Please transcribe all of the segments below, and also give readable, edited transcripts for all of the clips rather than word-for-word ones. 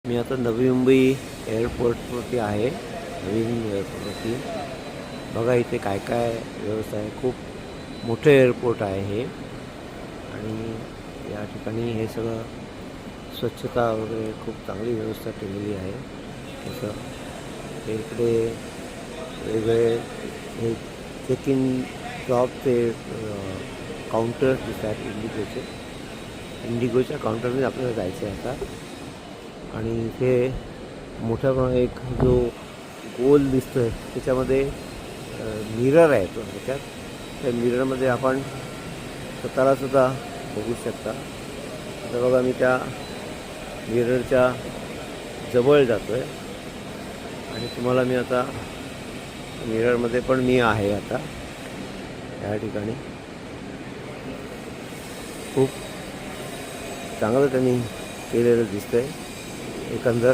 मी आता नवी मुंबई एअरपोर्टवरती आहे. नवीन एअरपोर्टवरती बघा इथे काय काय व्यवस्था आहे. खूप मोठं एअरपोर्ट आहे हे. आणि या ठिकाणी हे सगळं स्वच्छता वगैरे खूप चांगली व्यवस्था केलेली आहे. तसं हे इकडे वेगवेगळे हे चेक इन जॉबचे काउंटर्स दिसत आहेत. इंडिगोच्या काउंटरमध्ये आपल्याला जायचं आहे आता. आणि इथे मोठ्या प्रमाणात एक जो गोल दिसतो आहे त्याच्यामध्ये मिरर आहे. तो त्याच्यात त्या मिररमध्ये आपण स्वतःला सुद्धा बघू शकता. आता बघा मी त्या मिररच्या जवळ जातो आहे आणि तुम्हाला मी आता मिररमध्ये पण मी आहे आता या ठिकाणी. खूप चांगलं त्यांनी केलेलं दिसतंय एकंदर.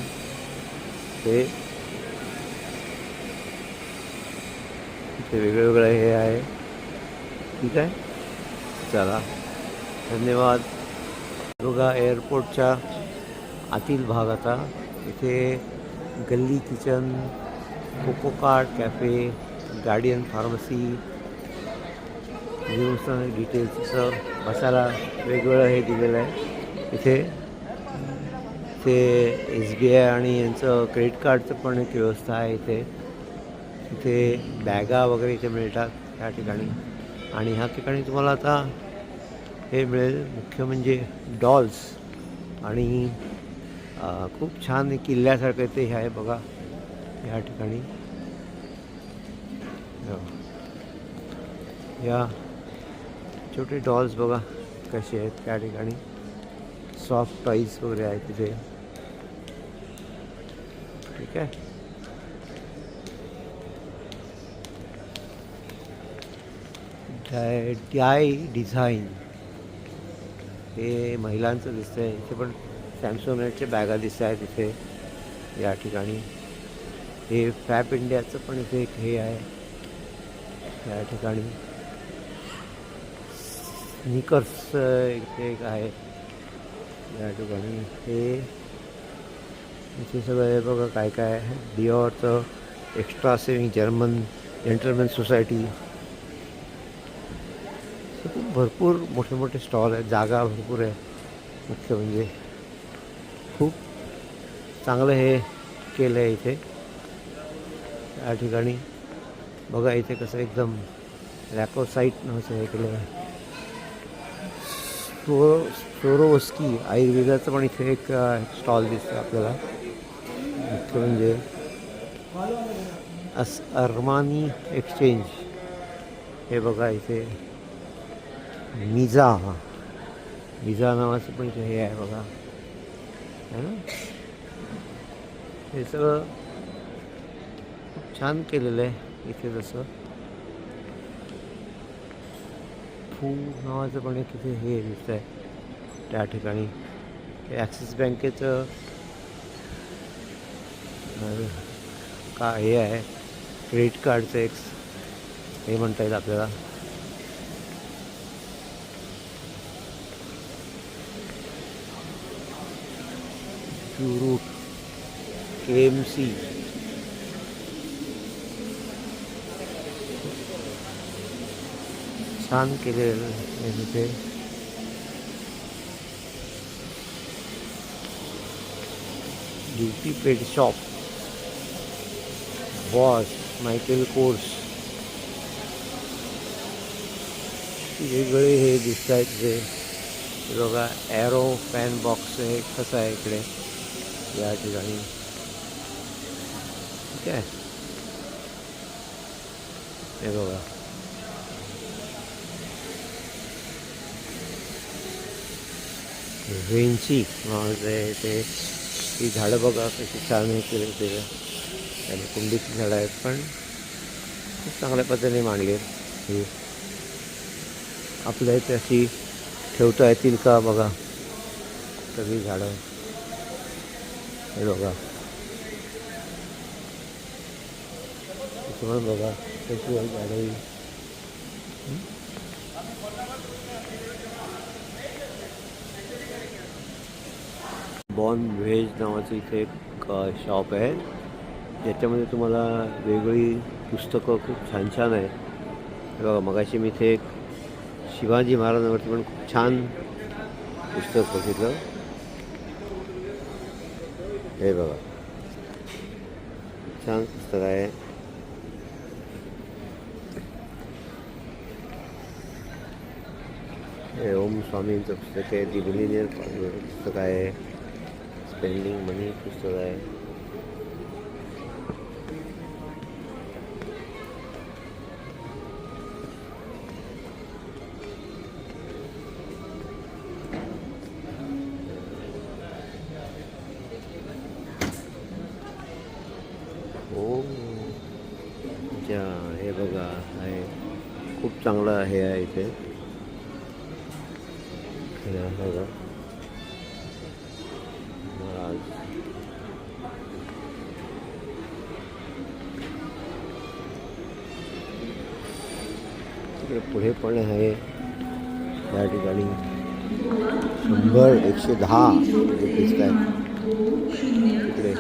ते वेगळं हे आहे. ठीक आहे, चला धन्यवाद. बघा एअरपोर्टच्या आतील भाग आता. इथे Galli kitchen, coco cart cafe, guardian pharmacy, डिटेल्सचं बसायला वेगवेगळं हे दिलेलं आहे. इथे ते SBI आणि यांचं क्रेडिट कार्डचं पण एक व्यवस्था आहे इथे. इथे बॅगा वगैरे इथे मिळतात या ठिकाणी. आणि ह्या ठिकाणी तुम्हाला आता हे मिळेल मुख्य म्हणजे डॉल्स. आणि खूप छान किल्ल्यासारखं ते हे आहे बघा या ठिकाणी. या छोटे डॉल्स बघा कसे आहेत त्या ठिकाणी. सॉफ्ट टॉईज वगैरे आहेत तिथे. ठीक आहे, डाय डिझाईन हे महिलांचं दिसतं आहे. इथे पण सॅमसंगच्या बॅगा दिसत आहेत इथे या ठिकाणी. हे फॅप इंडियाचं पण इथे एक हे आहे या ठिकाणी. स्निकर्स इथे एक आहे या ठिकाणी. हे इथे सगळं हे बघा काय काय आहे. डिओरचं extra saving German gentleman society. खूप भरपूर मोठे मोठे स्टॉल आहेत. जागा भरपूर आहे. मुख्य म्हणजे खूप चांगलं हे केलं आहे इथे या ठिकाणी. बघा इथे कसं एकदम लॅकोसाईट नावाचं हे केलं आहे. सोरोवस्की आयुर्वेदाचं पण इथे एक स्टॉल दिसतं आपल्याला. मुख्य म्हणजे अरमानी एक्सचेंज हे बघा इथे. मिझा नावाचं पण इथे हे आहे बघा है ना. हे सगळं खूप छान केलेलं आहे इथे. जसं फू नावाचं पण एक इथे हे दिसतं आहे त्या ठिकाणी. ॲक्सिस बँकेचं का हे आहे क्रेडिट कार्डचं एक हे म्हणता येईल आपल्याला. रूट KMC छान केलेलं आहे तिथे. Duty paid shop, boss, Michael course. वेगवेगळे हे दिसत आहेत तिथे. बघा ॲरो फॅन बॉक्स हे कसं आहे इकडे या ठिकाणी. ठीक आहे, हे बघा वेंची नावाचं आहे ते. ही झाडं बघा कशी छान हे केले ते. आणि कुंडीची झाडं आहेत पण खूप चांगल्या पद्धतीने मांडली आहेत. ही आपल्या इथे अशी ठेवता येतील का बघा सगळी झाडं. हे बघा पण बघा कशी आहे झाडं. बॉर्न व्हेज नावाचं इथे एक शॉप आहे, ज्याच्यामध्ये तुम्हाला वेगळी पुस्तकं खूप छान छान आहेत. हे बघा, मगाशी मी इथे एक शिवाजी महाराजांवरती पण खूप छान पुस्तक बघितलं. हे बघा, छान पुस्तक आहे. हे ओम स्वामींचं पुस्तक आहे. दी मिलिनियर पुस्तक आहे. स्पेंडिंग मनी पुस्तक आहे. हो, हे बघा, आहे खूप चांगलं हे आहे इथे. हे बघा, महाराज. तिकडे पुढे पण आहे. त्या ठिकाणी 100, 110 दिसत आहेत तिकडे.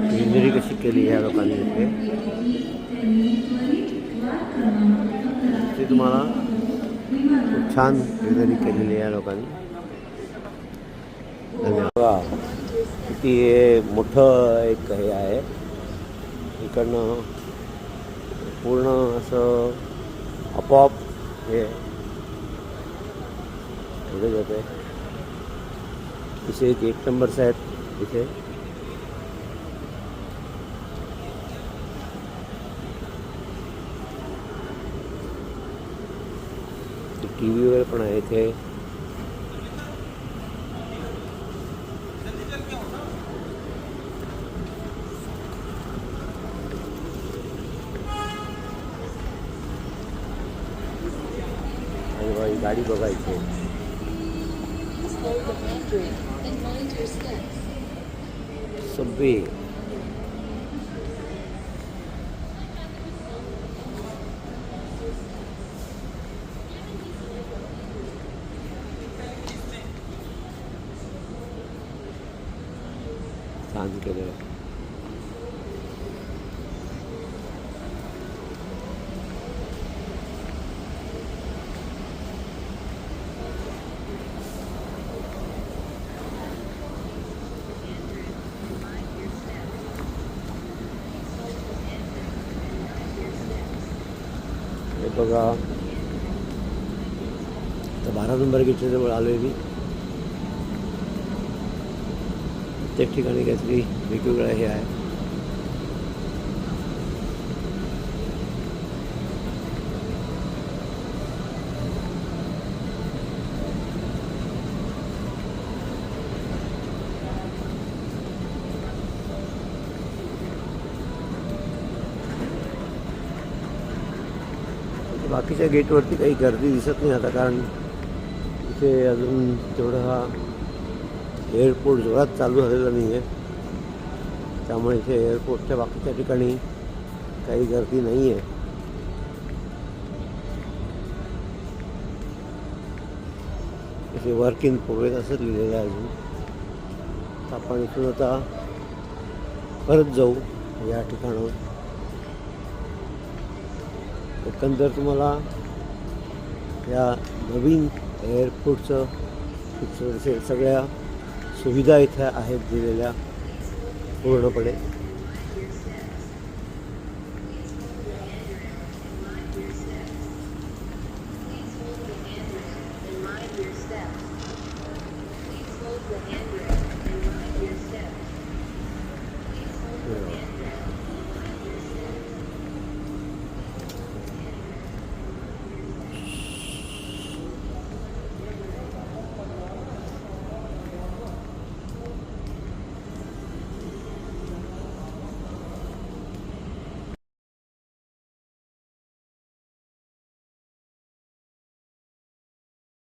ग्रीनरी कशी केली ह्या लोकांनी इथे, ते तुम्हाला खूप छान ग्रीनरी केलेली आहे या लोकांनी. धन्यवाद. किती हे मोठं एक हे आहे. इकडनं पूर्ण असं आपोआप हे पुढे जाते. इथे एक नंबर्स आहेत इथे. टी व्ही वगैरे पण आहे इथे. आणि गाडी बघायची. सबवे. छान केलं. हे बघा, तर 12 नंबर गेटच्या जवळ आलो आहे मी. प्रत्येक ठिकाणी काहीतरी वेगवेगळं हे आहे. बाकीच्या गेटवरती काही गर्दी दिसत नाही आता, कारण इथे अजून तेवढा हा एअरपोर्ट जोरात चालू झालेला नाही आहे. त्यामुळे इथे एअरपोर्टच्या बाकीच्या ठिकाणी काही गर्दी नाही आहे. इथे वर्क इन प्रोग्रेस असंच लिहिलेलं आहे अजून. आपण इथून आता परत जाऊ या ठिकाणावर. एकंदर तुम्हाला या नवीन एअरपोर्टचं सगळ्या सुविधा इथे आहेत दिलेल्या पूर्णपणे.